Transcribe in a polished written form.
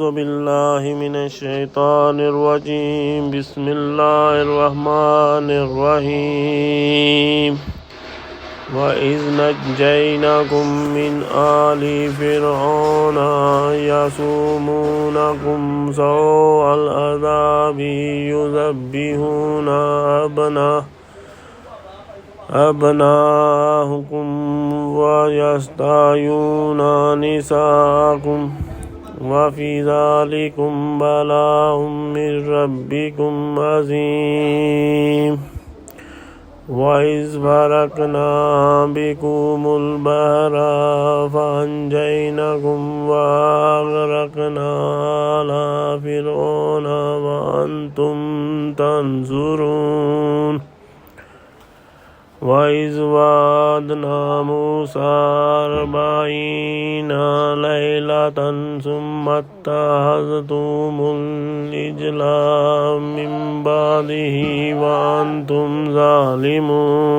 أعوذ بالله من الشيطان الرجيم. بسم الله الرحمن الرحيم. وإذ نجيناكم من آل فرعون يسومونكم سوء العذاب يذبحون أبناءكم ويستحيون نساءكم وفي ذلكم بلاء من ربكم عظيم. وإذ فرقنا بكم البحر فأنجيناكم وأغرقنا آل فرعون وأنتم تنظرون. وإذ وعدنا موسى 40 ليلة ثم اتخذتم العجل من بعده وأنتم ظالمون.